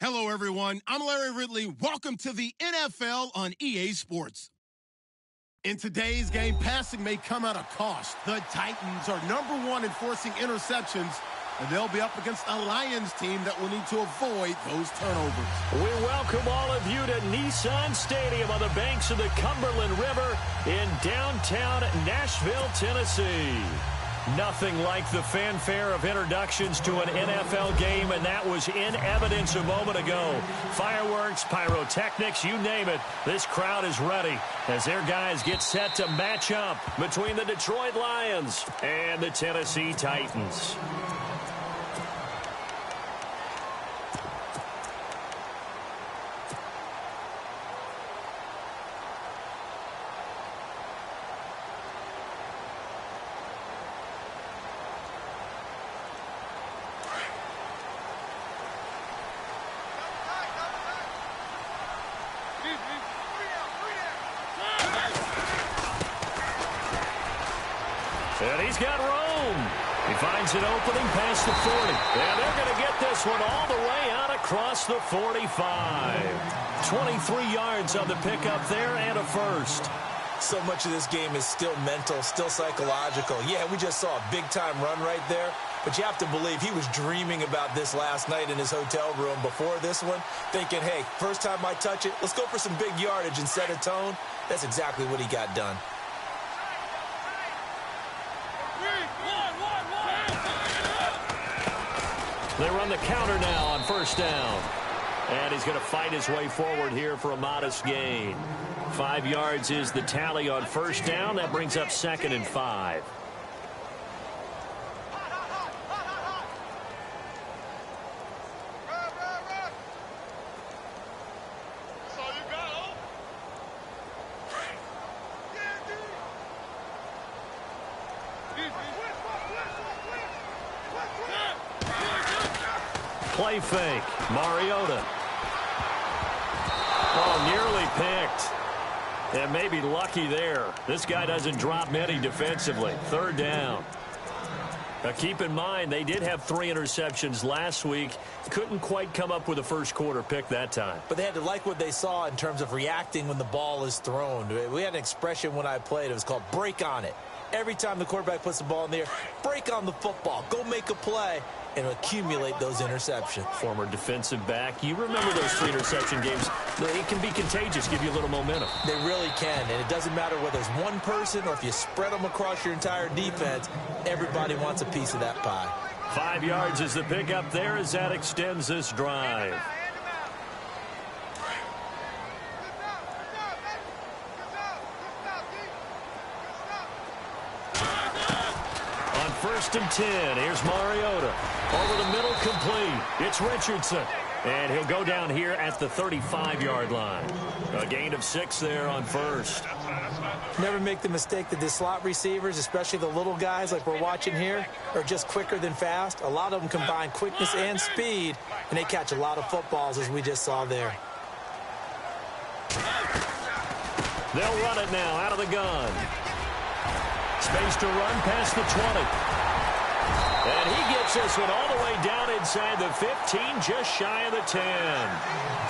Hello, everyone. I'm Larry Ridley. Welcome to the NFL on EA Sports. In today's game, passing may come at a cost. The Titans are #1 in forcing interceptions, and they'll be up against a Lions team that will need to avoid those turnovers. We welcome all of you to Nissan Stadium on the banks of the Cumberland River in downtown Nashville, Tennessee. Nothing like the fanfare of introductions to an NFL game, and that was in evidence a moment ago. Fireworks, pyrotechnics, you name it. This crowd is ready as their guys get set to match up between the Detroit Lions and the Tennessee Titans. And he's got room. He finds an opening past the 40. And they're going to get this one all the way out across the 45. 23 yards on the pickup there and a first. So much of this game is still mental, still psychological. Yeah, we just saw a big-time run right there. But you have to believe he was dreaming about this last night in his hotel room before this one, thinking, hey, first time I touch it, let's go for some big yardage and set a tone. That's exactly what he got done. They run the counter now on first down. And he's going to fight his way forward here for a modest gain. 5 yards is the tally on first down. That brings up 2nd and 5. Play fake. Mariota. Oh, nearly picked. And maybe lucky there. This guy doesn't drop many defensively. 3rd down. Now keep in mind, they did have 3 interceptions last week. Couldn't quite come up with a first quarter pick that time. But they had to like what they saw in terms of reacting when the ball is thrown. We had an expression when I played. It was called break on it. Every time the quarterback puts the ball in the air, break on the football. Go make a play and accumulate those interceptions. Former defensive back. You remember those 3 interception games. It can be contagious, give you a little momentum. They really can, and it doesn't matter whether it's one person or if you spread them across your entire defense, everybody wants a piece of that pie. 5 yards is the pickup there as that extends this drive. On 1st and 10, here's Mariota. Over the middle, complete. It's Richardson. And he'll go down here at the 35-yard line. A gain of 6 there on first. Never make the mistake that the slot receivers, especially the little guys like we're watching here, are just quicker than fast. A lot of them combine quickness and speed, and they catch a lot of footballs, as we just saw there. They'll run it now out of the gun. Space to run past the 20. And he gets this one all the way down inside the 15, just shy of the 10.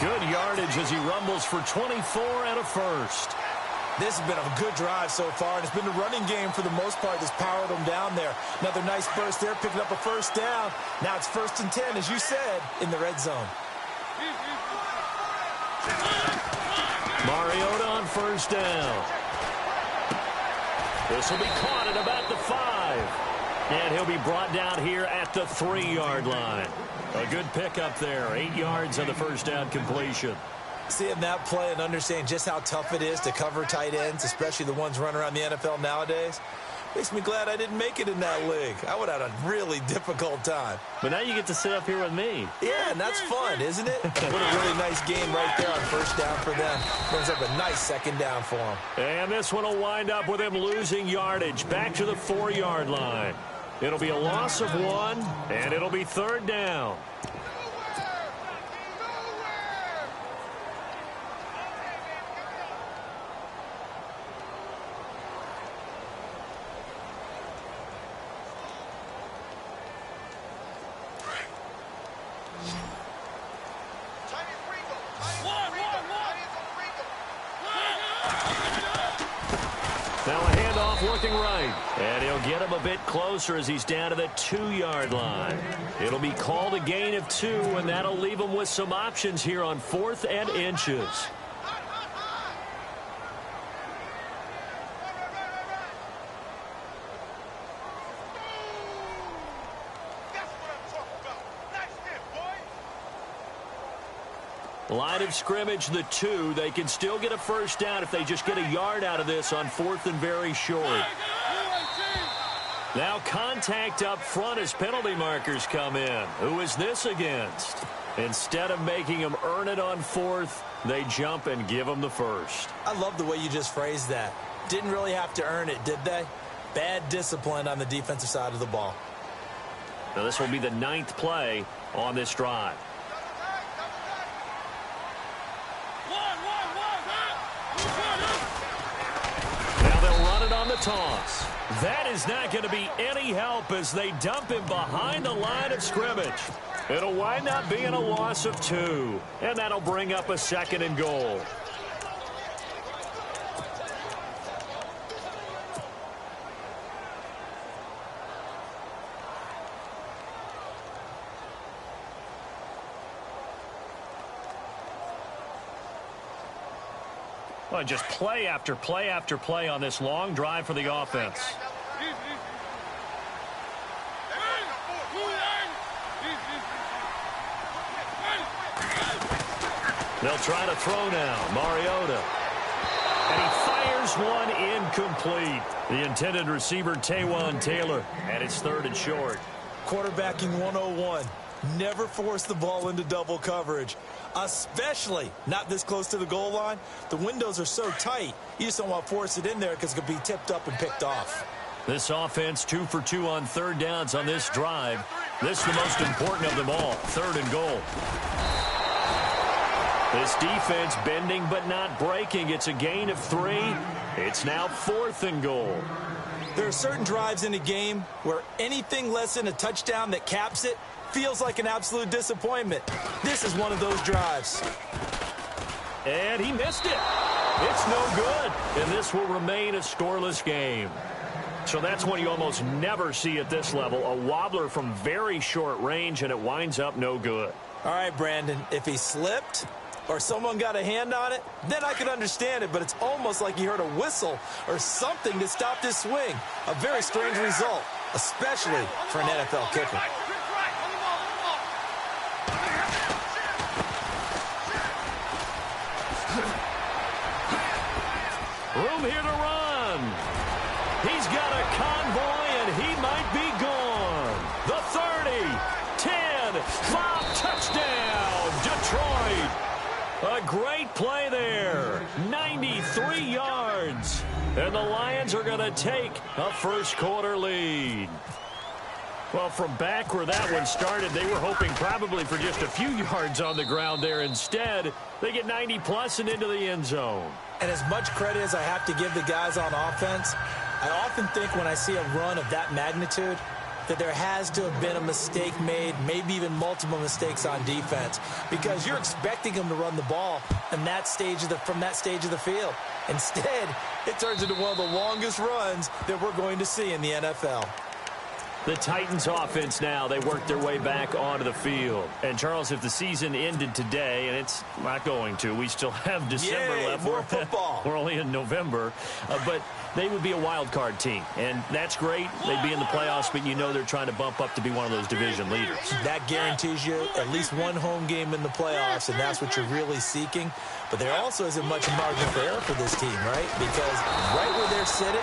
Good yardage as he rumbles for 24 and a first. This has been a good drive so far, and it's been the running game for the most part that's powered them down there. Another nice burst there, picking up a first down. Now it's 1st and 10, as you said, in the red zone. Mariota on first down. This will be caught at about the 5. And he'll be brought down here at the 3-yard line. A good pickup there. 8 yards on the first down completion. Seeing that play and understanding just how tough it is to cover tight ends, especially the ones running around the NFL nowadays, makes me glad I didn't make it in that league. I would have had a really difficult time. But now you get to sit up here with me. Yeah, and that's fun, isn't it? What a really nice game right there on first down for them. Brings up a nice 2nd down for them. And this one will wind up with him losing yardage back to the 4-yard line. It'll be a loss of 1, and it'll be 3rd down. off looking right. And he'll get him a bit closer as he's down to the 2-yard line. It'll be called a gain of 2, and that'll leave him with some options here on 4th and inches. Line of scrimmage, the 2. They can still get a first down if they just get a yard out of this on 4th and very short. Now contact up front as penalty markers come in. Who is this against? Instead of making them earn it on 4th, they jump and give them the first. I love the way you just phrased that. Didn't really have to earn it, did they? Bad discipline on the defensive side of the ball. Now this will be the 9th play on this drive. Now they'll run it on the toss. That is not going to be any help as they dump him behind the line of scrimmage. It'll wind up being a loss of 2, and that'll bring up a 2nd and goal. Well, just play after play after play on this long drive for the offense. They'll try to throw now. Mariota. And he fires one incomplete. The intended receiver, Taywan Taylor. And it's 3rd and short. Quarterbacking 101. Never force the ball into double coverage, especially not this close to the goal line. The windows are so tight, you just don't want to force it in there because it could be tipped up and picked off. This offense 2 for 2 on 3rd downs on this drive. This is the most important of them all, 3rd and goal. This defense bending but not breaking. It's a gain of 3. It's now 4th and goal. There are certain drives in a game where anything less than a touchdown that caps it feels like an absolute disappointment. This is one of those drives. And he missed it. It's no good. And this will remain a scoreless game. So that's one you almost never see at this level. A wobbler from very short range, and it winds up no good. All right, Brandon, if he slipped or someone got a hand on it, then I could understand it, but it's almost like you heard a whistle or something to stop this swing. A very strange result, especially for an NFL kicker. Room here to run. He's got a convoy, and he might be gone. The 30, 10, 5, touchdown, Detroit. A great play there. 93 yards. And the Lions are going to take a first-quarter lead. Well, from back where that one started, they were hoping probably for just a few yards on the ground there. Instead, they get 90-plus and into the end zone. And as much credit as I have to give the guys on offense, I often think when I see a run of that magnitude that there has to have been a mistake made, maybe even multiple mistakes on defense, because you're expecting them to run the ball from that stage of the field. Instead, it turns into one of the longest runs that we're going to see in the NFL. The Titans offense now, they work their way back onto the field. And, Charles, if the season ended today, and it's not going to, we still have December left. More football. We're only in November. But they would be a wild card team. And that's great. They'd be in the playoffs, but you know they're trying to bump up to be one of those division leaders. That guarantees you at least one home game in the playoffs, and that's what you're really seeking. But there also isn't much margin for error for this team, right? Because right where they're sitting,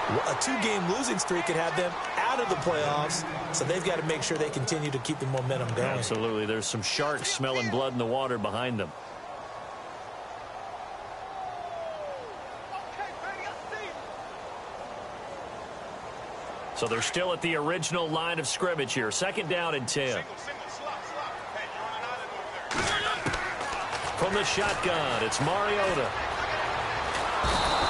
a 2-game losing streak could have them out of the playoffs, so they've got to make sure they continue to keep the momentum going. Absolutely. There's some sharks smelling blood in the water behind them. So they're still at the original line of scrimmage here. 2nd down and 10. From the shotgun, it's Mariota.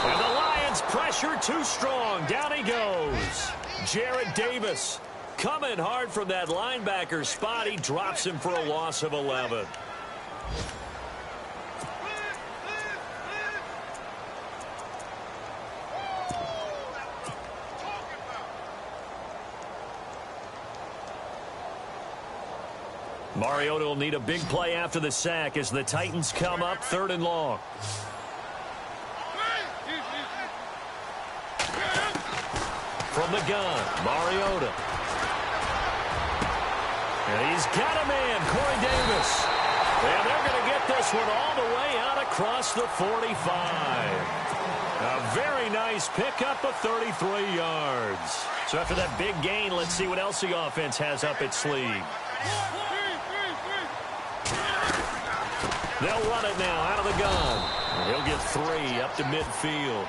And the Lions pressure too strong. Down he goes. Jarrad Davis coming hard from that linebacker spot. He drops him for a loss of 11. Mariota will need a big play after the sack as the Titans come up 3rd and long. From the gun, Mariota. And he's got a man, Corey Davis. And they're going to get this one all the way out across the 45. A very nice pickup of 33 yards. So after that big gain, let's see what else the offense has up its sleeve. They'll run it now out of the gun. And he'll get 3 up to midfield.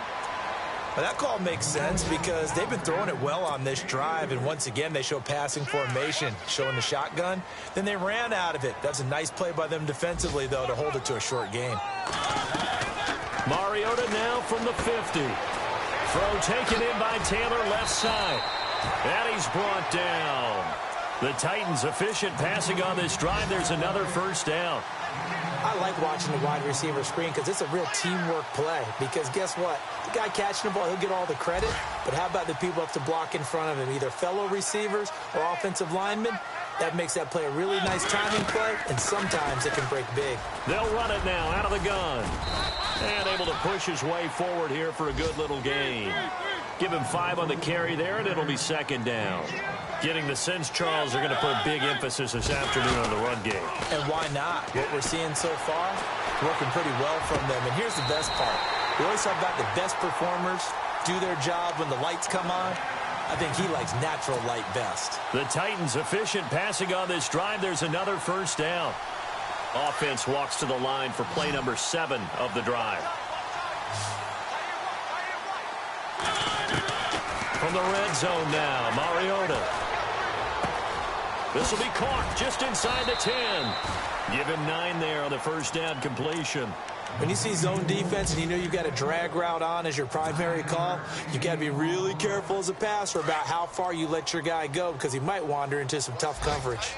Well, that call makes sense because they've been throwing it well on this drive, and once again they show passing formation, showing the shotgun. Then they ran out of it. That's a nice play by them defensively, though, to hold it to a short gain. Mariota now from the 50. Throw taken in by Taylor left side. And he's brought down. The Titans efficient passing on this drive. There's another first down. I like watching the wide receiver screen because it's a real teamwork play. Because guess what? The guy catching the ball, he'll get all the credit. But how about the people up to block in front of him, either fellow receivers or offensive linemen? That makes that play a really nice timing play, and sometimes it can break big. They'll run it now out of the gun. And able to push his way forward here for a good little gain. Give him 5 on the carry there, and it'll be 2nd down. Getting the sense Charles are going to put big emphasis this afternoon on the run game. And why not? What we're seeing so far, working pretty well from them. And here's the best part. We always talk about the best performers do their job when the lights come on. I think he likes natural light best. The Titans efficient passing on this drive. There's another first down. Offense walks to the line for play number 7 of the drive. From the red zone now, Mariota. This will be caught just inside the 10. Give him 9 there on the first down completion. When you see zone defense and you know you've got a drag route on as your primary call, you've got to be really careful as a passer about how far you let your guy go because he might wander into some tough coverage.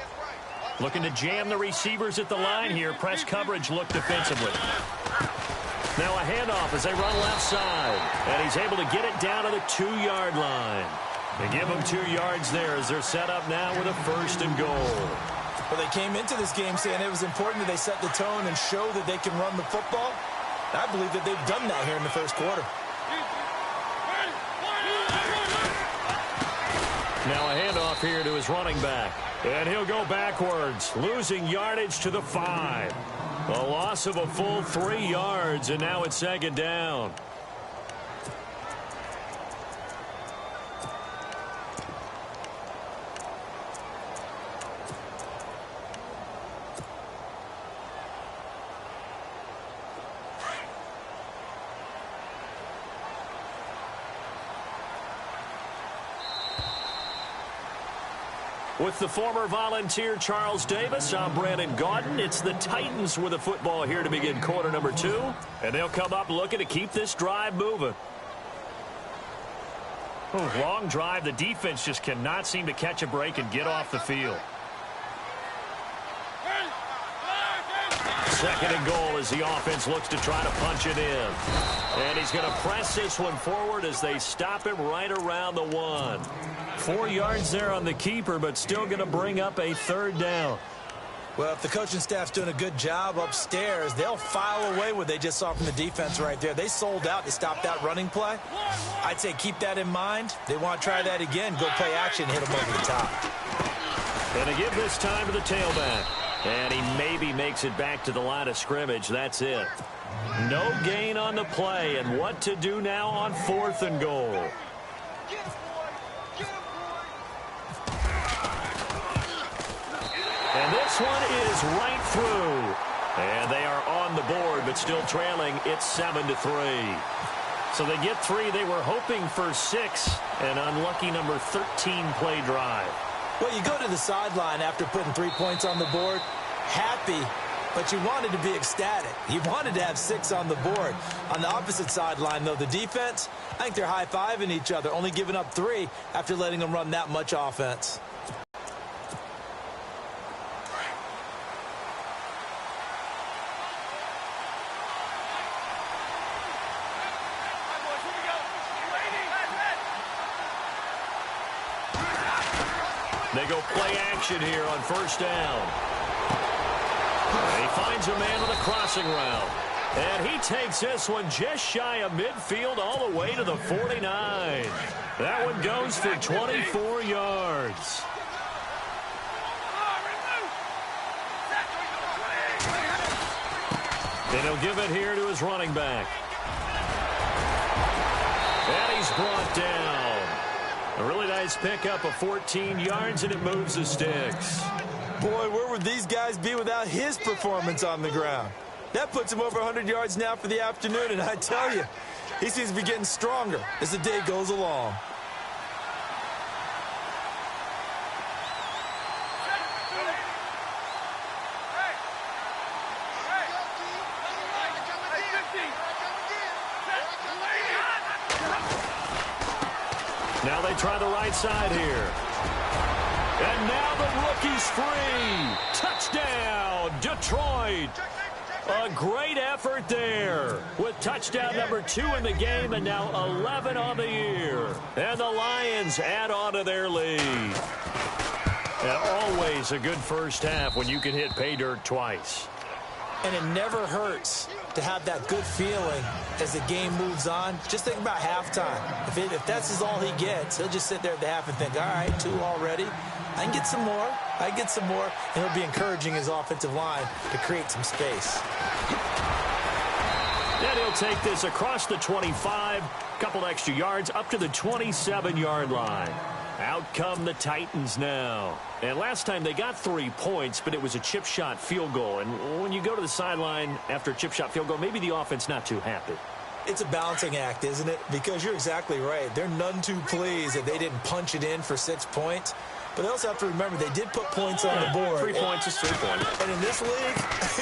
Looking to jam the receivers at the line here. Press coverage look defensively. Now a handoff as they run left side. And he's able to get it down to the 2-yard line. They give him 2 yards there as they're set up now with a 1st and goal. Well, they came into this game saying it was important that they set the tone and show that they can run the football. I believe that they've done that here in the first quarter. Now a handoff here to his running back. And he'll go backwards, losing yardage to the 5. A loss of a full 3 yards, and now it's 2nd down. With the former Volunteer Charles Davis, I'm Brandon Gaudin. It's the Titans with the football here to begin quarter number 2. And they'll come up looking to keep this drive moving. Long drive. The defense just cannot seem to catch a break and get off the field. 2nd and goal as the offense looks to try to punch it in. And he's going to press this one forward as they stop him right around the 1. 4 yards there on the keeper, but still going to bring up a 3rd down. Well, if the coaching staff's doing a good job upstairs, they'll file away what they just saw from the defense right there. They sold out to stop that running play. I'd say keep that in mind. They want to try that again, go play action, hit them over the top. And to give this time to the tailback. And he maybe makes it back to the line of scrimmage. That's it. No gain on the play. And what to do now on 4th and goal. And this one is right through. And they are on the board, but still trailing. It's 7-3. So they get 3. They were hoping for 6. An unlucky number 13 play drive. Well, you go to the sideline after putting 3 points on the board, happy, but you wanted to be ecstatic. You wanted to have 6 on the board. On the opposite sideline, though, the defense, I think they're high-fiving each other, only giving up 3 after letting them run that much offense. They go play action here on 1st down. finds a man with a crossing route. And he takes this one just shy of midfield all the way to the 49. That one goes for 24 yards. And he'll give it here to his running back. And he's brought down. A really nice pickup of 14 yards, and it moves the sticks. Boy, where would these guys be without his performance on the ground? That puts him over 100 yards now for the afternoon, and I tell you, he seems to be getting stronger as the day goes along. Now they try the right side here. And now the rookie's free. Touchdown, Detroit. A great effort there with touchdown number 2 in the game and now 11 on the year. And the Lions add on to their lead. And always a good first half when you can hit pay dirt twice. And it never hurts to have that good feeling as the game moves on. Just think about halftime. If that's all he gets, he'll just sit there at the half and think, all right, 2 already. I can get some more. I can get some more. And he'll be encouraging his offensive line to create some space. Then he'll take this across the 25, couple extra yards up to the 27-yard line. Out come the Titans now. And last time they got 3 points, but it was a chip shot field goal. And when you go to the sideline after a chip shot field goal, maybe the offense not too happy. It's a balancing act, isn't it? Because you're exactly right. They're none too pleased that they didn't punch it in for 6 points. But they also have to remember they did put points on the board. 3 points is 3 points. And in this league,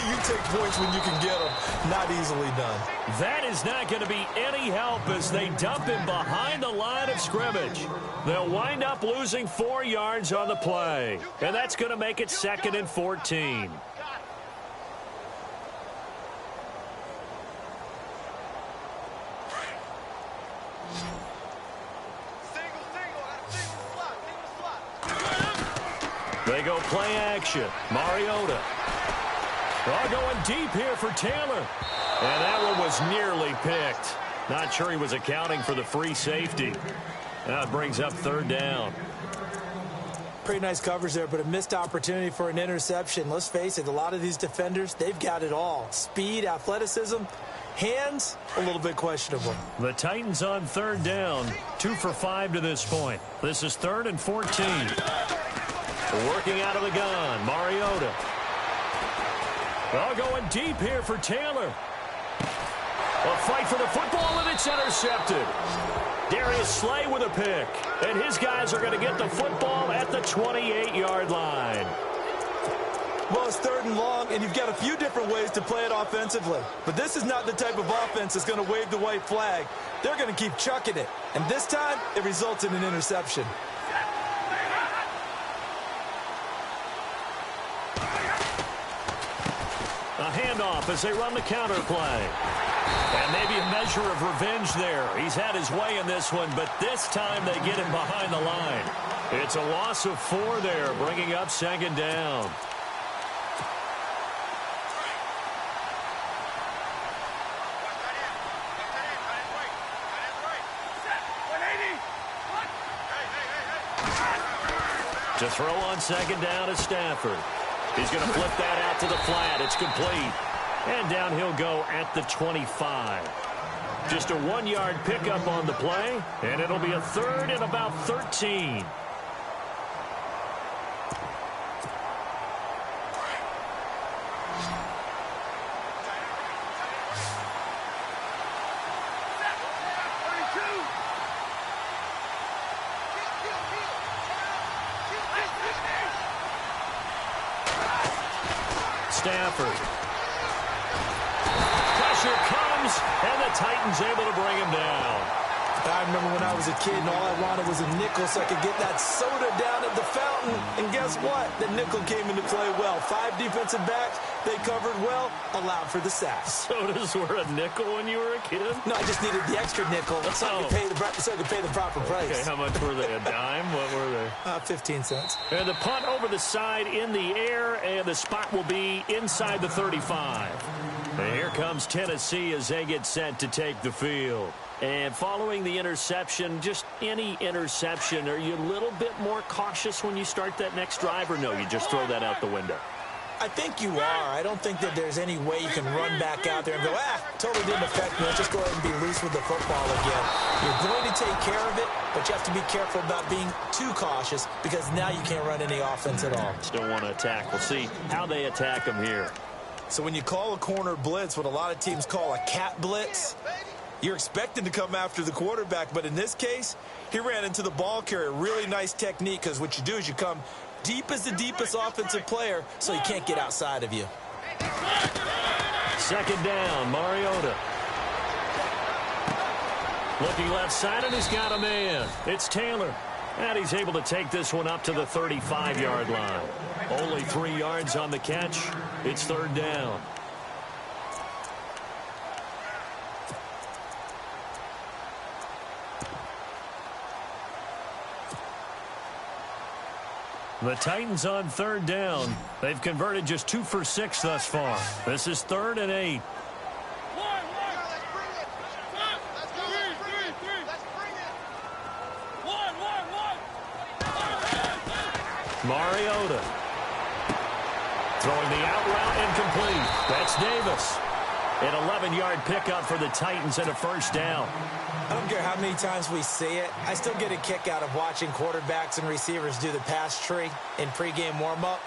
you take points when you can get them. Not easily done. That is not going to be any help as they dump him behind the line of scrimmage. They'll wind up losing 4 yards on the play. And that's going to make it 2nd and 14. They go play action. Mariota. Going deep here for Taylor. And that one was nearly picked. Not sure he was accounting for the free safety. Now it brings up 3rd down. Pretty nice coverage there, but a missed opportunity for an interception. Let's face it, a lot of these defenders, they've got it all. Speed, athleticism, hands, a little bit questionable. The Titans on 3rd down. 2 for 5 to this point. This is 3rd and 14. Working out of the gun, Mariota. Going deep here for Taylor. A fight for the football, and it's intercepted. Darius Slay with a pick. And his guys are going to get the football at the 28-yard line. Well, it's 3rd and long, and you've got a few different ways to play it offensively. But this is not the type of offense that's going to wave the white flag. They're going to keep chucking it. And this time, it results in an interception. A handoff as they run the counter play. And maybe a measure of revenge there. He's had his way in this one, but this time they get him behind the line. It's a loss of 4 there, bringing up 2nd down. To throw on 2nd down is Stafford. He's going to flip that out to the flat. It's complete. And down he'll go at the 25. Just a 1-yard pickup on the play, and it'll be a 3rd and about 13. Stafford. Pressure comes, and the Titans able to bring him down. I remember when I was a kid and all I wanted was a nickel so I could get that soda down at the fountain. And guess what? The nickel came into play well. 5 defensive backs, they covered well, allowed for the sacks. Sodas were a nickel when you were a kid? No, I just needed the extra nickel so I could pay the proper price. Okay, how much were they? A dime? What were they? 15 cents. And the punt over the side in the air, and the spot will be inside the 35. And here comes Tennessee as they get set to take the field. And following the interception, just any interception, are you a little bit more cautious when you start that next drive, or no, you just throw that out the window? I think you are. I don't think that there's any way you can run back out there and go, totally didn't affect me. Let's just go ahead and be loose with the football again. You're going to take care of it, but you have to be careful about being too cautious because now you can't run any offense at all. Still want to attack. We'll see how they attack them here. So when you call a corner blitz, what a lot of teams call a cat blitz, you're expected to come after the quarterback, but in this case, he ran into the ball carrier. Really nice technique because what you do is you come deep as the deepest offensive player so he can't get outside of you. Second down, Mariota. Looking left side, and he's got a man. It's Taylor. And he's able to take this one up to the 35-yard line. Only 3 yards on the catch. It's third down. The Titans on third down. They've converted just 2 for 6 thus far. This is 3rd and 8. Mariota. Throwing the out route incomplete. That's Davis. An 11-yard pickup for the Titans and a first down. I don't care how many times we see it. I still get a kick out of watching quarterbacks and receivers do the pass tree in pregame warm-up.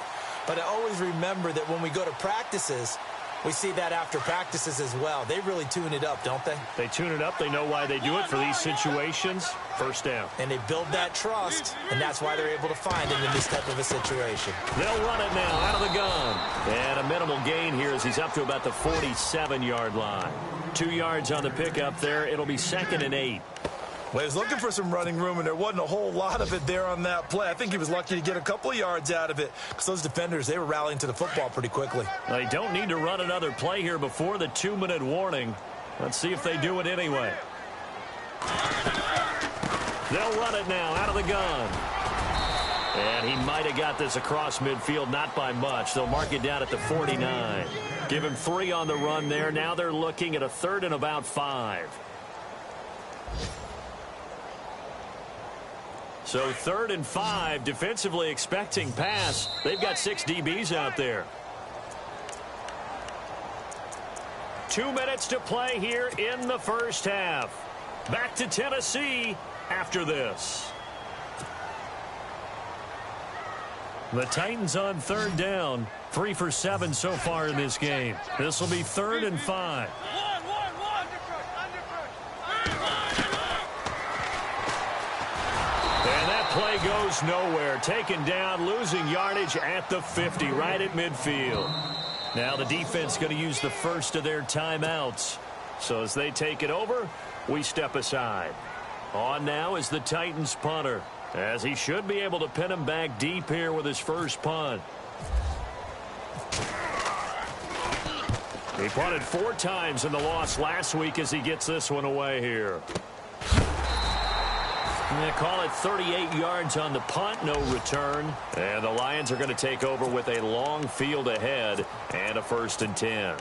But I always remember that when we go to practices, we see that after practices as well. They really tune it up, don't they? They tune it up. They know why they do it for these situations. First down. And they build that trust, and that's why they're able to find him in this type of a situation. They'll run it now out of the gun. And a minimal gain here as he's up to about the 47-yard line. 2 yards on the pickup there. It'll be 2nd and 8. Well, he was looking for some running room, and there wasn't a whole lot of it there on that play. I think he was lucky to get a couple of yards out of it because those defenders, they were rallying to the football pretty quickly. They don't need to run another play here before the 2-minute warning. Let's see if they do it anyway. They'll run it now out of the gun. And he might have got this across midfield, not by much. They'll mark it down at the 49. Give him 3 on the run there. Now they're looking at a 3rd and about 5. So 3rd and 5, defensively expecting pass. They've got 6 DBs out there. 2 minutes to play here in the first half. Back to Tennessee after this. The Titans on third down. 3 for 7 so far in this game. This will be 3rd and 5. And that play goes nowhere. Taken down, losing yardage at the 50, right at midfield. Now the defense going to use the first of their timeouts. So as they take it over, we step aside. On now is the Titans punter, as he should be able to pin him back deep here with his first punt. He punted 4 times in the loss last week as he gets this one away here. And they call it 38 yards on the punt, no return. And the Lions are going to take over with a long field ahead and a 1st and 10.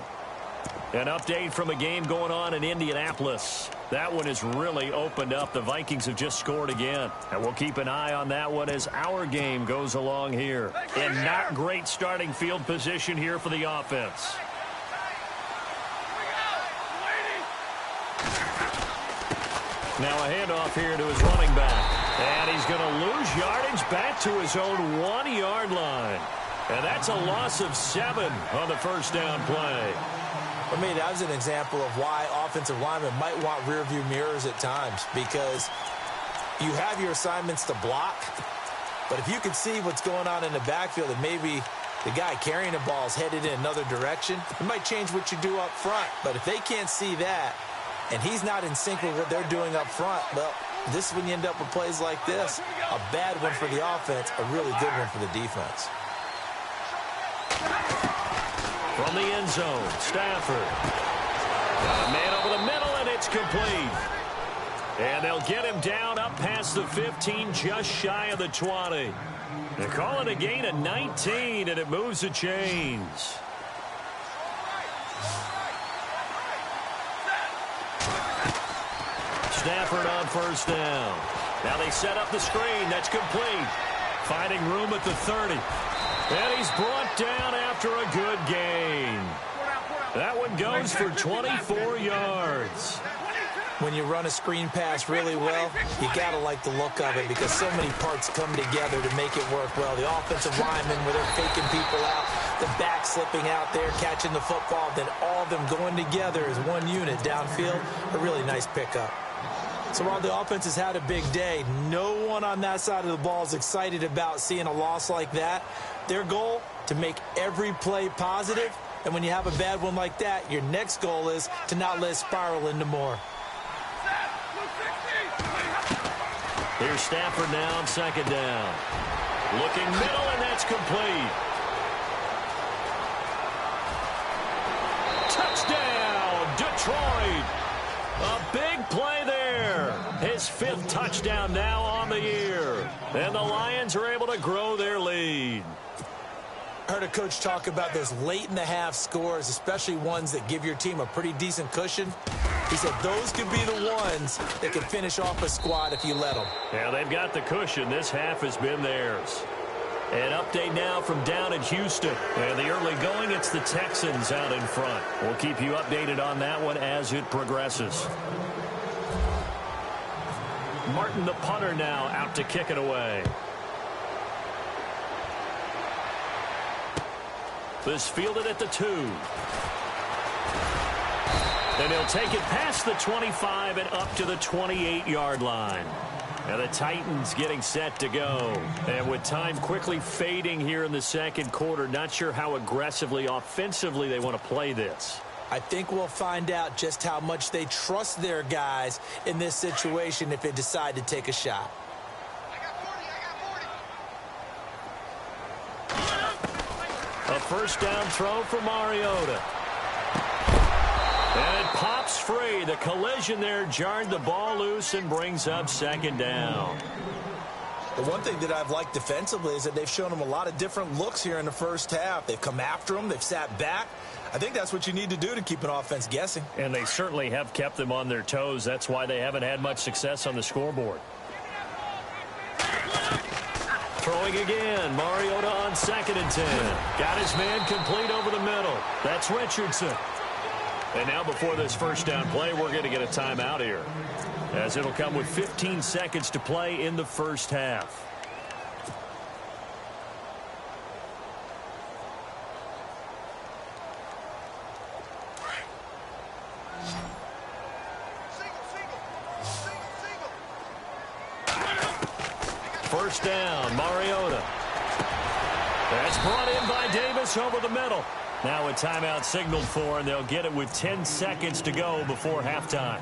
An update from a game going on in Indianapolis. That one has really opened up. The Vikings have just scored again. And we'll keep an eye on that one as our game goes along here. And not great starting field position here for the offense. Now a handoff here to his running back. And he's going to lose yardage back to his own 1-yard line. And that's a loss of 7 on the first down play. For me, that was an example of why offensive linemen might want rearview mirrors at times, because you have your assignments to block, but if you can see what's going on in the backfield and maybe the guy carrying the ball is headed in another direction, it might change what you do up front. But if they can't see that, and he's not in sync with what they're doing up front, well, this is when you end up with plays like this. A bad one for the offense, a really good one for the defense. From the end zone, Stafford. Got a man over the middle, and it's complete. And they'll get him down up past the 15, just shy of the 20. They call it a gain of 19, and it moves the chains. Stafford on first down. Now they set up the screen. That's complete. Finding room at the 30. And he's brought down after a good gain. That one goes for 24 yards. When you run a screen pass really well, you got to like the look of it because so many parts come together to make it work well. The offensive linemen, where they're faking people out, the back slipping out there, catching the football, then all of them going together as one unit downfield, a really nice pickup. So while the offense has had a big day, no one on that side of the ball is excited about seeing a loss like that. Their goal, to make every play positive, and when you have a bad one like that, your next goal is to not let it spiral into more. Here's Stafford now on second down. Looking middle, and that's complete. Touchdown, Detroit. A big play there. His 5th touchdown now on the year. And the Lions are able to grow their lead. I heard a coach talk about those late-in-the-half scores, especially ones that give your team a pretty decent cushion. He said those could be the ones that can finish off a squad if you let them. Yeah, they've got the cushion. This half has been theirs. An update now from down in Houston. And the early going, it's the Texans out in front. We'll keep you updated on that one as it progresses. Martin, the punter, now out to kick it away. This fielded at the 2. And he'll take it past the 25 and up to the 28-yard line. And the Titans getting set to go. And with time quickly fading here in the second quarter, not sure how aggressively, offensively they want to play this. I think we'll find out just how much they trust their guys in this situation if they decide to take a shot. A first down throw for Mariota. And it pops free. The collision there jarred the ball loose and brings up second down. The one thing that I've liked defensively is that they've shown them a lot of different looks here in the first half. They've come after them. They've sat back. I think that's what you need to do to keep an offense guessing. And they certainly have kept them on their toes. That's why they haven't had much success on the scoreboard. Throwing again. Mariota on 2nd and 10. Got his man complete over the middle. That's Richardson. And now before this first down play, we're going to get a timeout here, as it'll come with 15 seconds to play in the first half. First down, Mariota. That's brought in by Davis over the middle. Now a timeout signaled for, and they'll get it with 10 seconds to go before halftime.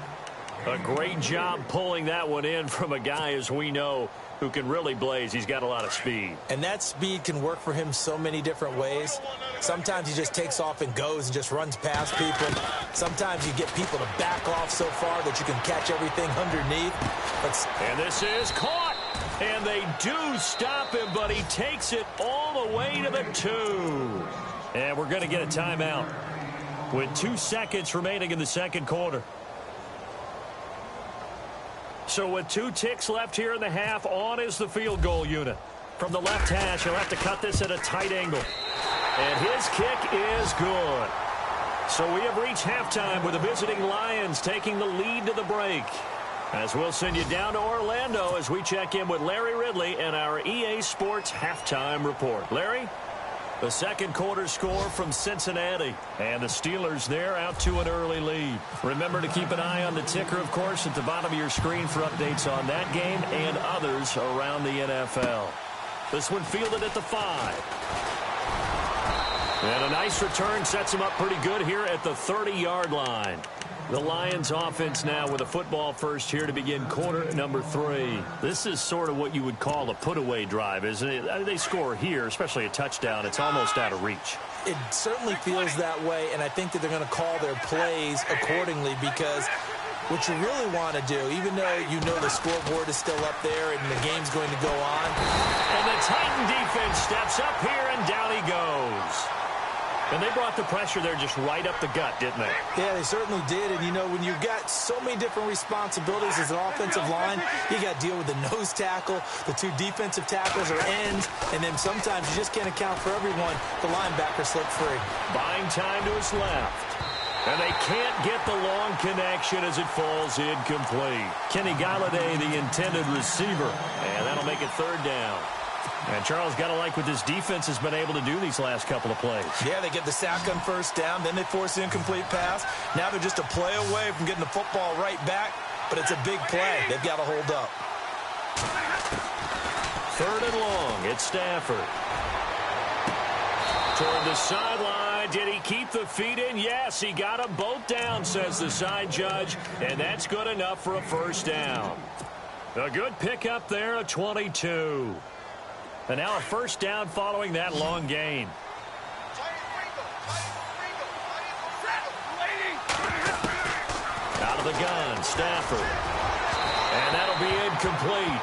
A great job pulling that one in from a guy, as we know, who can really blaze. He's got a lot of speed. And that speed can work for him so many different ways. Sometimes he just takes off and goes and just runs past people. Sometimes you get people to back off so far that you can catch everything underneath. And this is caught. And they do stop him, but he takes it all the way to the 2. And we're going to get a timeout with 2 seconds remaining in the second quarter. So with 2 ticks left here in the half, on is the field goal unit. From the left hash, he'll have to cut this at a tight angle. And his kick is good. So we have reached halftime with the visiting Lions taking the lead to the break. As we'll send you down to Orlando as we check in with Larry Ridley and our EA Sports Halftime Report. Larry? The second quarter score from Cincinnati. And the Steelers there out to an early lead. Remember to keep an eye on the ticker, of course, at the bottom of your screen for updates on that game and others around the NFL. This one fielded at the 5. And a nice return sets him up pretty good here at the 30-yard line. The Lions offense now with a football first here to begin quarter number 3. This is sort of what you would call a put-away drive, isn't it? They score here, especially a touchdown. It's almost out of reach. It certainly feels that way, and I think that they're going to call their plays accordingly because what you really want to do, even though you know the scoreboard is still up there and the game's going to go on. And the Titan defense steps up here, and down he goes. And they brought the pressure there just right up the gut, didn't they? Yeah, they certainly did. And, you know, when you've got so many different responsibilities as an offensive line, you got to deal with the nose tackle, the 2 defensive tackles or ends, and then sometimes you just can't account for everyone. The linebacker slipped free. Buying time to his left. And they can't get the long connection as it falls incomplete. Kenny Golladay, the intended receiver. And that'll make it 3rd down. And Charles, got to like what this defense has been able to do these last couple of plays. Yeah, they get the sack on 1st down, then they force the incomplete pass. Now they're just a play away from getting the football right back, but it's a big play. They've got to hold up. 3rd and long. It's Stafford. Toward the sideline. Did he keep the feet in? Yes, he got them both down, says the side judge, and that's good enough for a 1st down. A good pickup there, a 22. And now a 1st down following that long gain. Out of the gun, Stafford. And that'll be incomplete.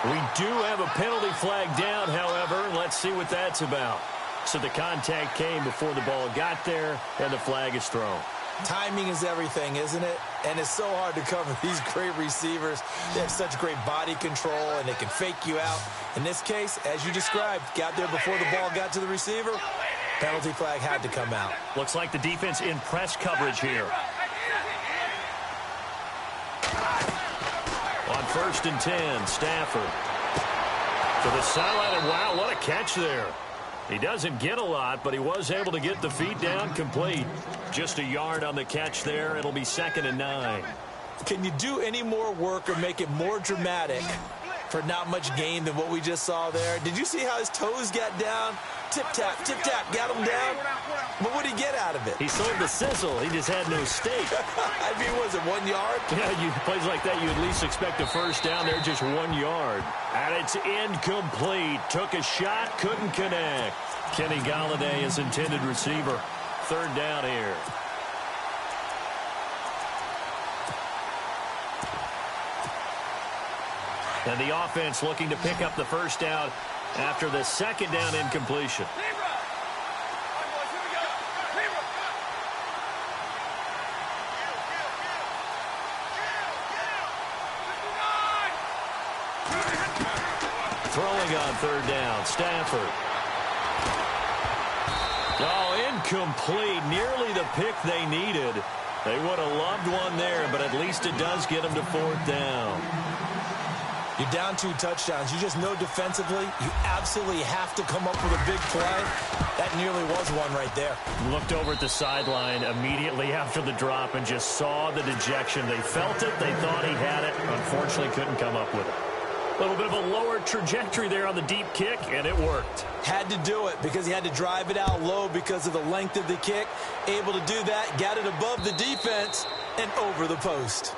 We do have a penalty flag down, however. Let's see what that's about. So the contact came before the ball got there, and the flag is thrown. Timing is everything, isn't it? And it's so hard to cover these great receivers. They have such great body control, and they can fake you out. In this case, as you described, got there before the ball got to the receiver. Penalty flag had to come out. Looks like the defense in press coverage here. On 1st and 10, Stafford. To the sideline, and wow, what a catch there. He doesn't get a lot, but he was able to get the feet down complete. Just a yard on the catch there. It'll be 2nd and 9. Can you do any more work or make it more dramatic for not much gain than what we just saw there? Did you see how his toes got down? Tip-tap, got him down. But what did he get out of it? He sold the sizzle. He just had no steak. I mean, was it 1 yard? Yeah, plays like that, you at least expect a 1st down there, just 1 yard. And it's incomplete. Took a shot, couldn't connect. Kenny Golladay is intended receiver. 3rd down here. And the offense looking to pick up the 1st down after the 2nd down incompletion. Throwing on 3rd down, Stafford. Oh, incomplete. Nearly the pick they needed. They would have loved one there, but at least it does get them to 4th down. You're down 2 touchdowns. You just know defensively you absolutely have to come up with a big play. That nearly was one right there. Looked over at the sideline immediately after the drop and just saw the dejection. They felt it. They thought he had it. Unfortunately, couldn't come up with it. A little bit of a lower trajectory there on the deep kick, and it worked. Had to do it because he had to drive it out low because of the length of the kick. Able to do that, got it above the defense and over the post.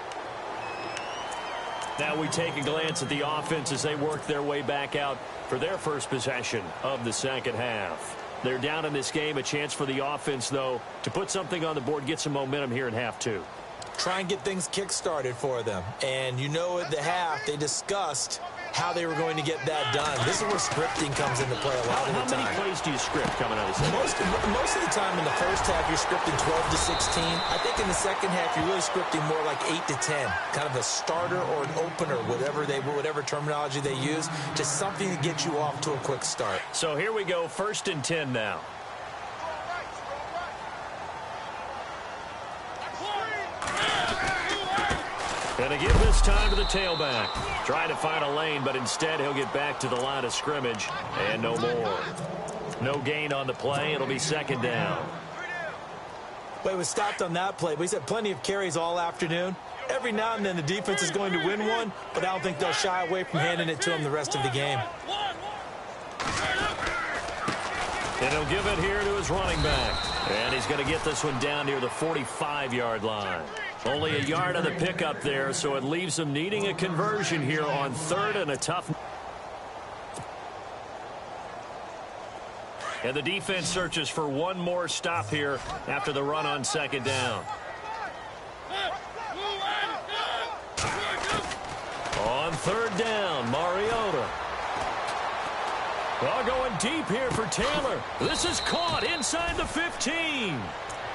Now we take a glance at the offense as they work their way back out for their first possession of the 2nd half. They're down in this game. A chance for the offense, though, to put something on the board, get some momentum here in half 2. Try and get things kick-started for them. And you know at the half, they discussed how they were going to get that done. This is where scripting comes into play a lot of the time. How many plays do you script coming out of the second? Most of the time in the 1st half, you're scripting 12 to 16. I think in the 2nd half, you're really scripting more like 8 to 10. Kind of a starter or an opener, whatever terminology they use. Just something to get you off to a quick start. So here we go, 1st and 10 now. And they give this time to the tailback. Trying to find a lane, but instead he'll get back to the line of scrimmage. And no more. No gain on the play. It'll be 2nd down. Well, he was stopped on that play, but he's had plenty of carries all afternoon. Every now and then the defense is going to win one, but I don't think they'll shy away from handing it to him the rest of the game. And he'll give it here to his running back. And he's going to get this one down near the 45-yard line. Only a yard on the pickup there, so it leaves them needing a conversion here on third and a tough. And the defense searches for one more stop here after the run on second down. On third down, Mariota. Well, going deep here for Taylor. This is caught inside the 15.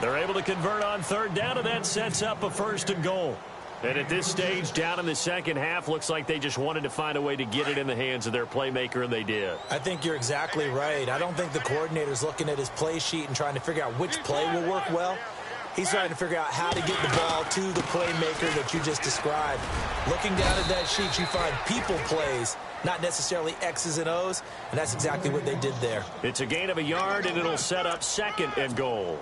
They're able to convert on third down, and that sets up a first and goal. And at this stage, down in the second half, looks like they just wanted to find a way to get it in the hands of their playmaker, and they did. I think you're exactly right. I don't think the coordinator's looking at his play sheet and trying to figure out which play will work well. He's trying to figure out how to get the ball to the playmaker that you just described. Looking down at that sheet, you find people plays, not necessarily X's and O's, and that's exactly what they did there. It's a gain of a yard, and it'll set up second and goal.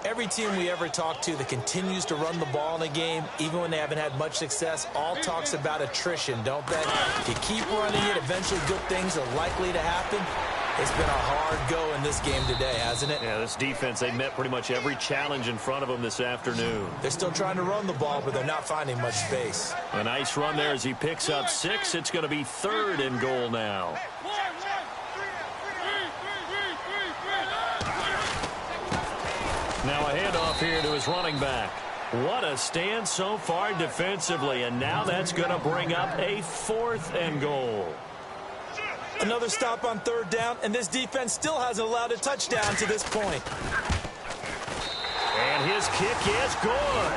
Every team we ever talk to that continues to run the ball in a game, even when they haven't had much success, all talks about attrition, don't they? If you keep running it, eventually good things are likely to happen. It's been a hard go in this game today, hasn't it? Yeah, this defense, they met pretty much every challenge in front of them this afternoon. They're still trying to run the ball, but they're not finding much space. A nice run there as he picks up 6. It's going to be third and goal now. Now a handoff here to his running back. What a stand so far defensively, and now that's going to bring up a fourth and goal. Another stop on third down, and this defense still hasn't allowed a touchdown to this point. And his kick is good.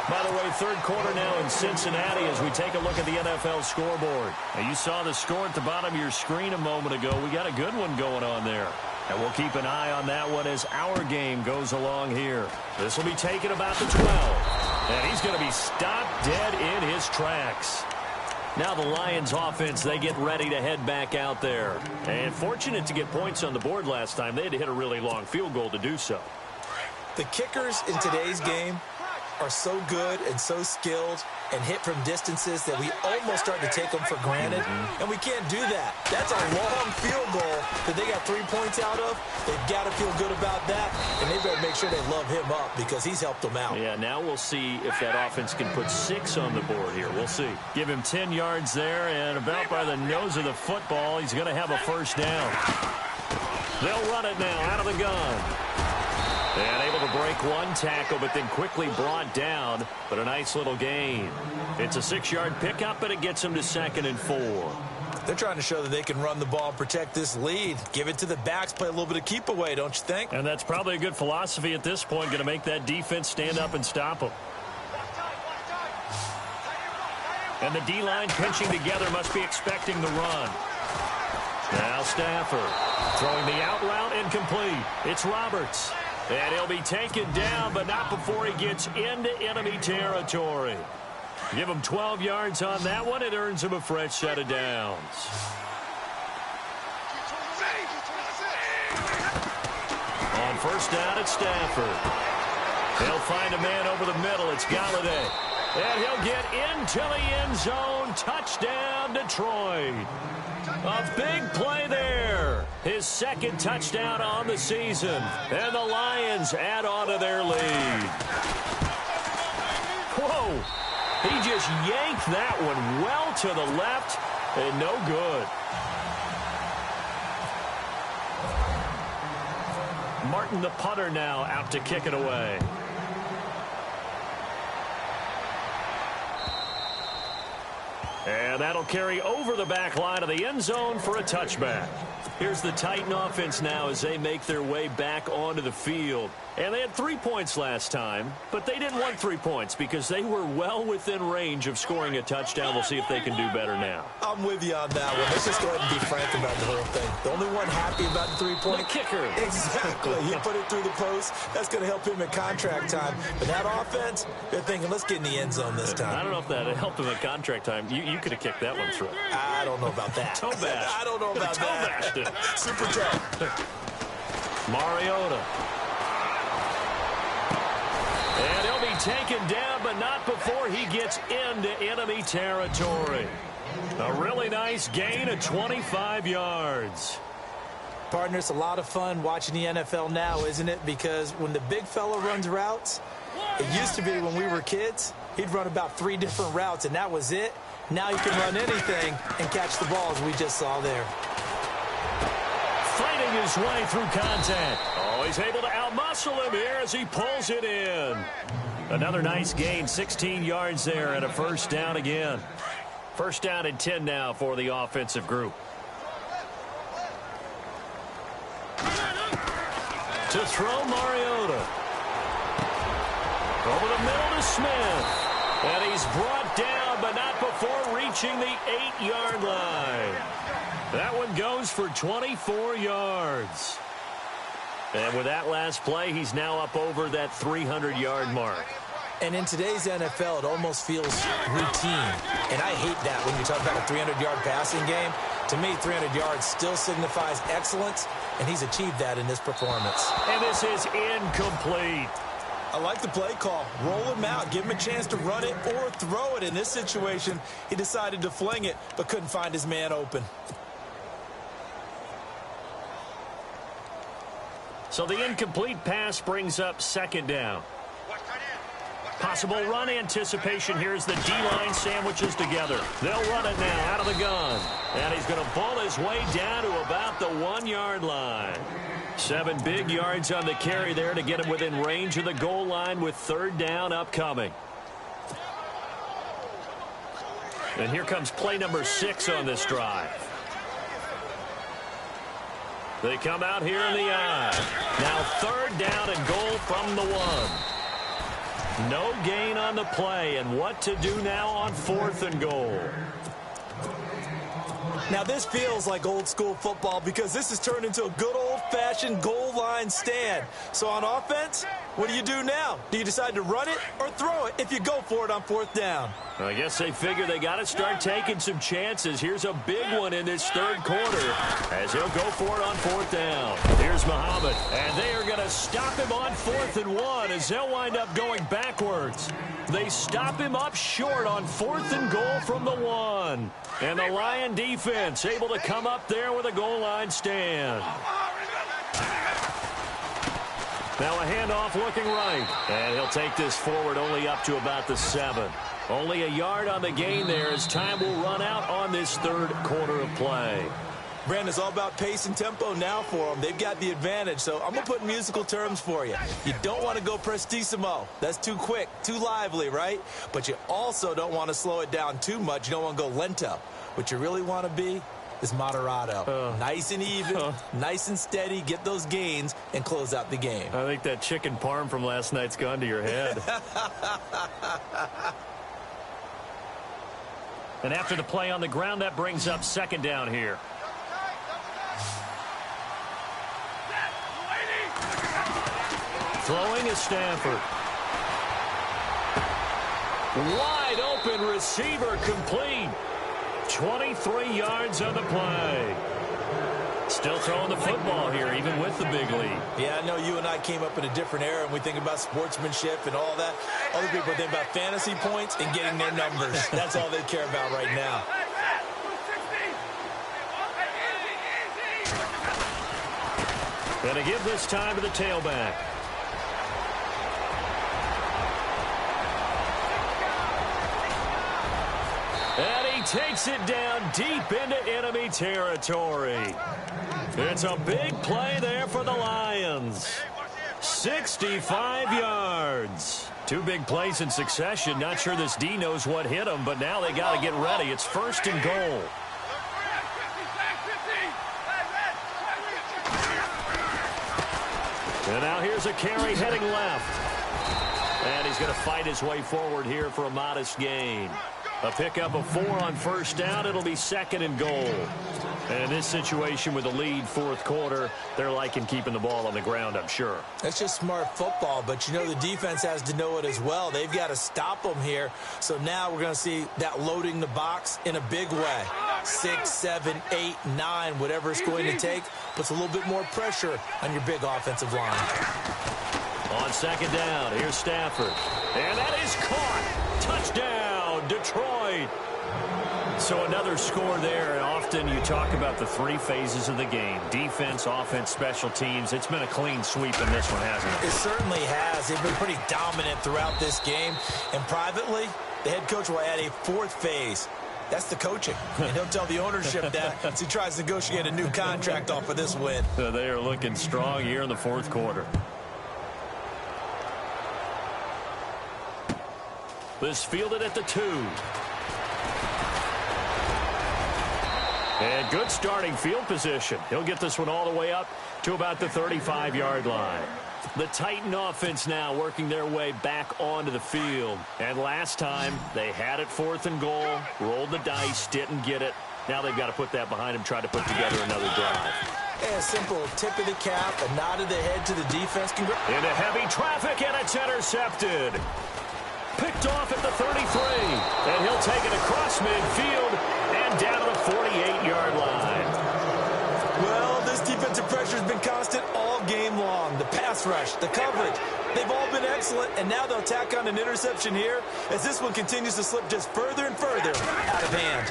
By the way, third quarter now in Cincinnati as we take a look at the NFL scoreboard. Now, you saw the score at the bottom of your screen a moment ago. We got a good one going on there. And we'll keep an eye on that one as our game goes along here. This will be taken about the 12. And he's going to be stopped dead in his tracks. Now the Lions offense, they get ready to head back out there. And fortunate to get points on the board last time. They had to hit a really long field goal to do so. The kickers in today's game are so good and so skilled and hit from distances that we almost start to take them for granted. And we can't do that. That's a long field goal that they got 3 points out of. They've got to feel good about that, and they better make sure they love him up because he's helped them out. Yeah, now we'll see if that offense can put 6 on the board here. We'll see. Give him 10 yards there, and about by the nose of the football, he's going to have a first down. They'll run it now out of the gun. And able to break one tackle, but then quickly brought down. But a nice little gain. It's a 6-yard pickup, but it gets them to 2nd and 4. They're trying to show that they can run the ball and protect this lead. Give it to the backs, play a little bit of keep away, don't you think? And that's probably a good philosophy at this point, going to make that defense stand up and stop them. And the D-line pinching together must be expecting the run. Now Stafford throwing the out route incomplete. It's Roberts. And he'll be taken down, but not before he gets into enemy territory. Give him 12 yards on that one. It earns him a fresh set of downs. On first down, it's Stafford. He'll find a man over the middle. It's Galladay. And he'll get into the end zone. Touchdown, Detroit. A big play there. His second touchdown on the season. And the Lions add on to their lead. Whoa. He just yanked that one well to the left and no good. Martin, the punter, now out to kick it away. And that'll carry over the back line of the end zone for a touchback. Here's the Titan offense now as they make their way back onto the field. And they had 3 points last time, but they didn't want 3 points because they were well within range of scoring a touchdown. We'll see if they can do better now. I'm with you on that one. Let's just go ahead and be frank about the whole thing. The only one happy about the 3-point. The kicker. Exactly. He put it through the post. That's going to help him in contract time. But that offense, they're thinking, let's get in the end zone this time. I don't know if that helped him in contract time. You could have kicked that one through. I don't know about that. Toe bash. I don't know about toe that. Bashed it. Super toe. Mariota. And he'll be taken down, but not before he gets into enemy territory. A really nice gain of 25 yards. Partner, it's a lot of fun watching the NFL now, isn't it? Because when the big fella runs routes, it used to be when we were kids, he'd run about 3 different routes, and that was it. Now he can run anything and catch the ball, as we just saw there. Fighting his way through contact. Oh, he's able to outmuscle him here as he pulls it in. Another nice gain, 16 yards there, and a first down again. First down and 10 now for the offensive group. To throw, Mariota. Over the middle to Smith. And he's brought down, but not before reaching the 8-yard line. That one goes for 24 yards. And with that last play, he's now up over that 300-yard mark. And in today's NFL, it almost feels routine. And I hate that when you talk about a 300-yard passing game. To me, 300 yards still signifies excellence, and he's achieved that in this performance. And this is incomplete. I like the play call. Roll him out. Give him a chance to run it or throw it. In this situation, he decided to fling it, but couldn't find his man open. So the incomplete pass brings up second down. Possible run anticipation here as the D-line sandwiches together. They'll run it now out of the gun. And he's going to pull his way down to about the 1-yard line. 7 big yards on the carry there to get him within range of the goal line with third down upcoming. And here comes play number 6 on this drive. They come out here in the eye. Now third down and goal from the 1. No gain on the play, and what to do now on 4th and goal. Now this feels like old school football because this has turned into a good old-fashioned goal line stand. So on offense, what do you do now? Do you decide to run it or throw it if you go for it on 4th down? I guess they figure they got to start taking some chances. Here's a big one in this third quarter as he'll go for it on 4th down. Here's Muhammad, and they are going to stop him on 4th and 1 as they'll wind up going backwards. They stop him up short on 4th and goal from the 1. And the Lion defense able to come up there with a goal line stand. Now a handoff looking right. And he'll take this forward only up to about the 7. Only a yard on the gain there as time will run out on this third quarter of play. Brandon, it's all about pace and tempo now for them. They've got the advantage, so I'm going to put musical terms for you. You don't want to go prestissimo. That's too quick, too lively, right? But you also don't want to slow it down too much. You don't want to go lento. What you really want to be is moderato. Nice and even, nice and steady, get those gains, and close out the game. I think that chicken parm from last night's gone to your head. And after the play on the ground, that brings up second down here. Throwing is Stafford. Wide open receiver complete. 23 yards on the play. Still throwing the football here, even with the big lead. Yeah, I know you and I came up in a different era, and we think about sportsmanship and all that. Other people think about fantasy points and getting their numbers. That's all they care about right now. Gonna give this time to the tailback. And he takes it down deep into enemy territory. It's a big play there for the Lions. 65 yards. 2 big plays in succession. Not sure this D knows what hit him, but now they got to get ready. It's 1st and goal. And now here's a carry heading left. And he's going to fight his way forward here for a modest gain. A pickup of 4 on 1st down. It'll be 2nd and goal. And in this situation with a lead 4th quarter, they're liking keeping the ball on the ground, I'm sure. That's just smart football, but you know the defense has to know it as well. They've got to stop them here. So now we're going to see that loading the box in a big way. 6, 7, 8, 9, whatever it's going to take, puts a little bit more pressure on your big offensive line. On 2nd down, here's Stafford. And that is caught. Touchdown. road, Detroit. So another score there, and often you talk about the three phases of the game. Defense, offense, special teams. It's been a clean sweep in this one, hasn't it? It certainly has. They've been pretty dominant throughout this game. And privately, the head coach will add a fourth phase. That's the coaching. And he'll tell the ownership that as he tries to negotiate a new contract off of this win. So they are looking strong here in the fourth quarter. This fielded at the 2. And good starting field position. He'll get this one all the way up to about the 35-yard line. The Titan offense now working their way back onto the field. And last time, they had it 4th and goal, rolled the dice, didn't get it. Now they've got to put that behind them, try to put together another drive. A simple tip of the cap, a nod of the head to the defense. Into heavy traffic, and it's intercepted. Picked off at the 33, and he'll take it across midfield and down to the 48-yard line. Well, this defensive pressure has been constant all game long. The pass rush, the coverage, they've all been excellent, and now they'll tack on an interception here as this one continues to slip just further and further out of hand.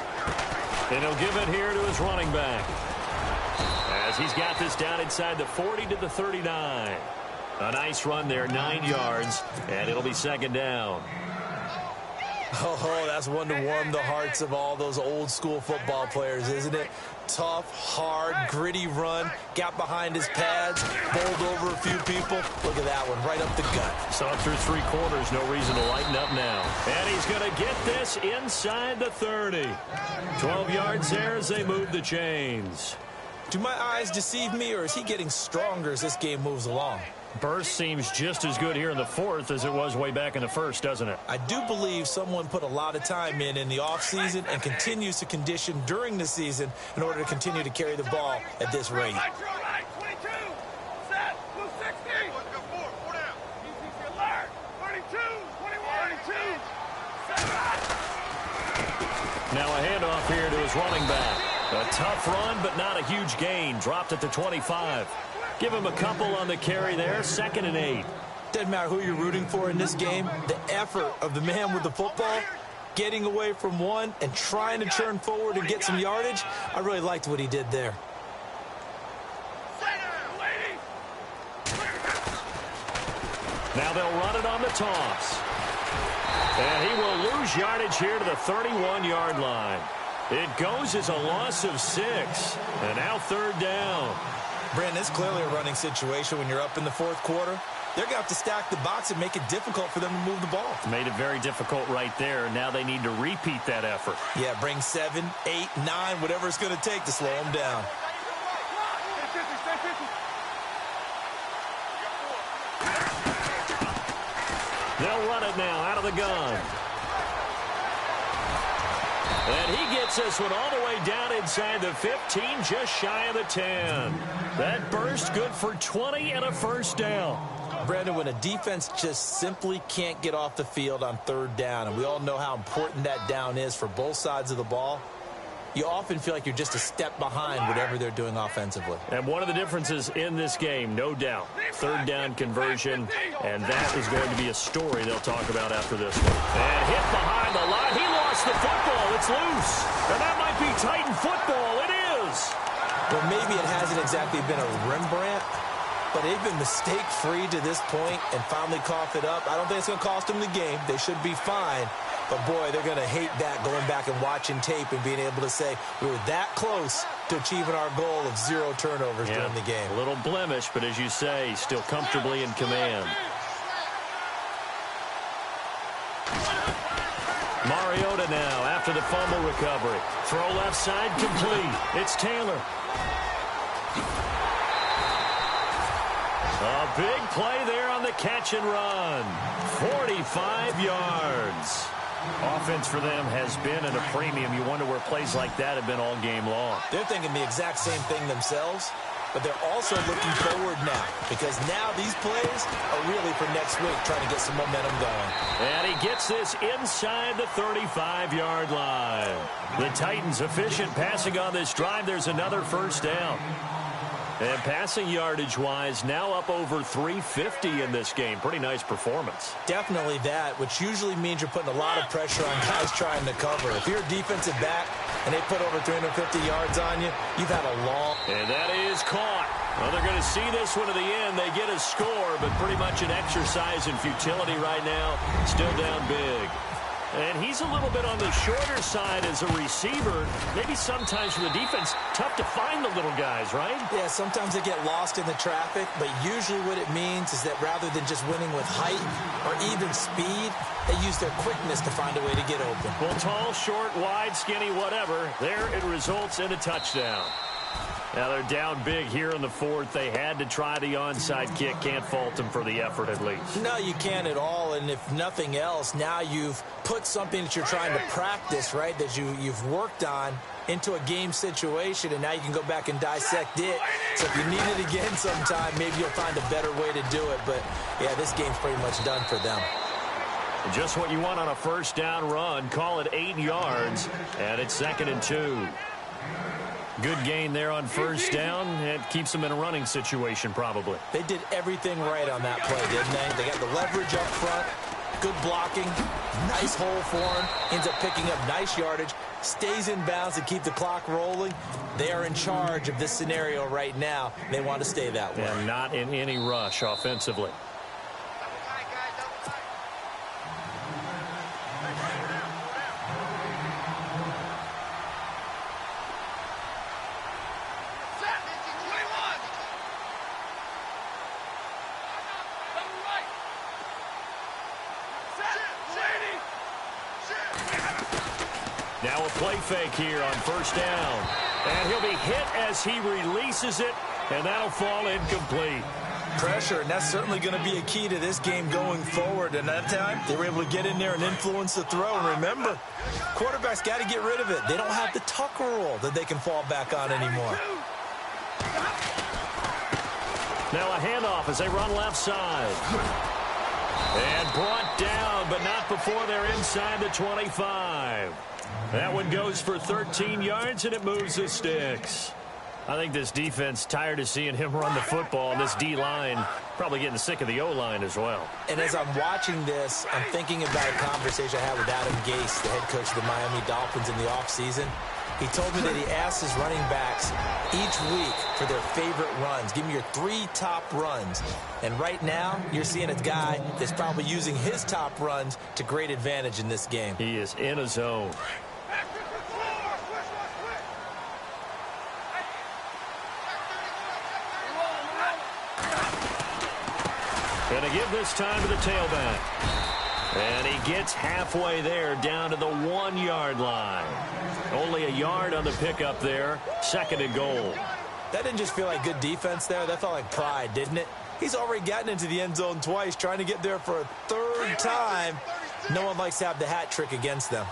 And he'll give it here to his running back as he's got this down inside the 40 to the 39. A nice run there, 9 yards, and it'll be second down. Oh, that's one to warm the hearts of all those old-school football players, isn't it? Tough, hard, gritty run, got behind his pads, bowled over a few people. Look at that one, right up the gut. So through 3 quarters, no reason to lighten up now. And he's going to get this inside the 30. 12 yards there as they move the chains. Do my eyes deceive me, or is he getting stronger as this game moves along? Burst seems just as good here in the 4th as it was way back in the 1st, doesn't it? I do believe someone put a lot of time in the offseason and continues to condition during the season in order to continue to carry the ball at this rate. Now a handoff here to his running back. A tough run, but not a huge gain. Dropped at the 25. Give him a couple on the carry there. 2nd and 8. Doesn't matter who you're rooting for in this game. The effort of the man with the football, getting away from one and trying to turn forward and get some yardage. I really liked what he did there. Now they'll run it on the toss. And he will lose yardage here to the 31-yard line. It goes as a loss of 6. And now 3rd down. Brandon, it's clearly a running situation when you're up in the 4th quarter. They're going to have to stack the box and make it difficult for them to move the ball. Made it very difficult right there. Now they need to repeat that effort. Yeah, bring 7, 8, 9, whatever it's going to take to slow them down. They'll run it now out of the gun. And he gets this one all the way down inside the 15, just shy of the 10. That burst good for 20 and a 1st down. Brandon, when a defense just simply can't get off the field on 3rd down, and we all know how important that down is for both sides of the ball, you often feel like you're just a step behind whatever they're doing offensively. And one of the differences in this game, no doubt, 3rd down conversion, and that is going to be a story they'll talk about after this one. And hit behind the line. He lost the football. It's loose. And that might be Titan football. It is. Well, maybe it hasn't exactly been a Rembrandt, but they've been mistake-free to this point and finally cough it up. I don't think it's going to cost them the game. They should be fine. But, boy, they're going to hate that, going back and watching tape and being able to say we were that close to achieving our goal of 0 turnovers during the game. A little blemish, but as you say, still comfortably in command. Mariota now after the fumble recovery. Throw left side complete. It's Taylor. A big play there on the catch and run. 45 yards. Offense for them has been at a premium. You wonder where plays like that have been all game long. They're thinking the exact same thing themselves, but they're also looking forward now because now these plays are really for next week, trying to get some momentum going. And he gets this inside the 35-yard line. The Titans efficient passing on this drive. There's another 1st down. And passing yardage-wise, now up over 350 in this game. Pretty nice performance. Definitely that, which usually means you're putting a lot of pressure on guys trying to cover. If you're a defensive back and they put over 350 yards on you, you've had a long... And that is caught. Well, they're going to see this one to the end. They get a score, but pretty much an exercise in futility right now. Still down big. And he's a little bit on the shorter side as a receiver. Maybe sometimes for the defense, tough to find the little guys, right? Yeah, sometimes they get lost in the traffic, but usually what it means is that rather than just winning with height or even speed, they use their quickness to find a way to get open. Well, tall, short, wide, skinny, whatever, there it results in a touchdown. Now they're down big here in the fourth. They had to try the onside kick. Can't fault them for the effort at least. No, you can't at all. And if nothing else, now you've put something that you're trying to practice, right, that you've worked on into a game situation, and now you can go back and dissect it. So if you need it again sometime, maybe you'll find a better way to do it. But, yeah, this game's pretty much done for them. Just what you want on a first down run. Call it 8 yards, and it's 2nd and 2. Good gain there on first down. It keeps them in a running situation probably. They did everything right on that play, didn't they? They got the leverage up front, good blocking, nice hole for him, ends up picking up nice yardage, stays in bounds to keep the clock rolling. They are in charge of this scenario right now. They want to stay that way. And not in any rush offensively. Now a play fake here on first down. And he'll be hit as he releases it, and that'll fall incomplete. Pressure, and that's certainly going to be a key to this game going forward. And that time, they were able to get in there and influence the throw. And remember, quarterbacks got to get rid of it. They don't have the tuck rule that they can fall back on anymore. Now a handoff as they run left side. And brought down, but not before they're inside the 25. That one goes for 13 yards, and it moves the sticks. I think this defense tired of seeing him run the football, and this D-line probably getting sick of the O-line as well. And as I'm watching this, I'm thinking about a conversation I had with Adam Gase, the head coach of the Miami Dolphins in the offseason. He told me that he asked his running backs each week for their favorite runs. Give me your 3 top runs. And right now, you're seeing a guy that's probably using his top runs to great advantage in this game. He is in a zone. Gonna give this time to the tailback. And he gets halfway there down to the 1-yard line. Only a yard on the pickup there. 2nd and goal. That didn't just feel like good defense there. That felt like pride, didn't it? He's already gotten into the end zone twice, trying to get there for a 3rd time. No one likes to have the hat trick against them.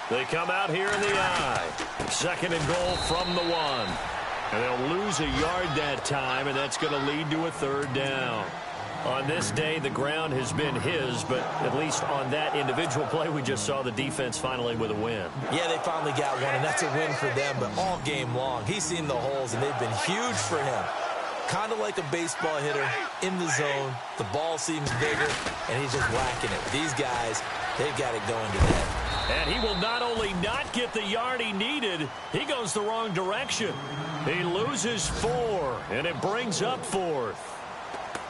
They come out here in the eye. 2nd and goal from the 1. And they'll lose a yard that time, and that's going to lead to a 3rd down. On this day, the ground has been his, but at least on that individual play, we just saw the defense finally with a win. Yeah, they finally got one, and that's a win for them, but all game long, he's seen the holes, and they've been huge for him. Kind of like a baseball hitter in the zone. The ball seems bigger, and he's just whacking it. These guys, they've got it going today. And he will not only not get the yard he needed, he goes the wrong direction. He loses 4, and it brings up 4th.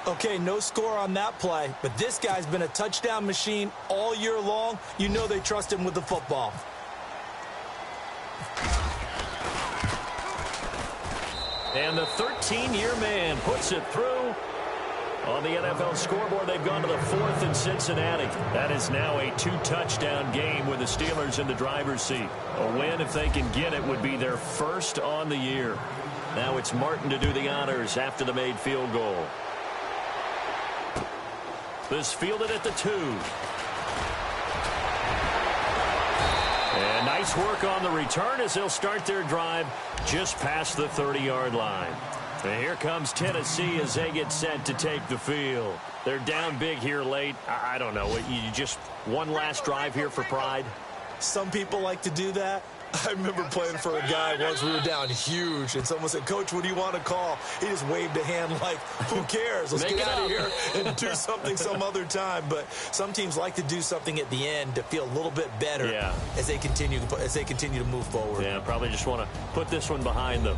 Okay, no score on that play, but this guy's been a touchdown machine all year long. You know they trust him with the football. And the 13-year man puts it through. On the NFL scoreboard, they've gone to the 4th in Cincinnati. That is now a 2-touchdown game with the Steelers in the driver's seat. A win, if they can get it, would be their 1st on the year. Now it's Martin to do the honors after the made field goal. This fielded at the 2. And nice work on the return as they'll start their drive just past the 30-yard line. And here comes Tennessee as they get set to take the field. They're down big here late. I don't know. You just one last drive here for pride? Some people like to do that. I remember playing for a guy once. We were down huge, and someone said, "Coach, what do you want to call?" He just waved a hand like, "Who cares? Let's get out of here and do something some other time." But some teams like to do something at the end to feel a little bit better as they continue to move forward. Yeah, probably just want to put this one behind them.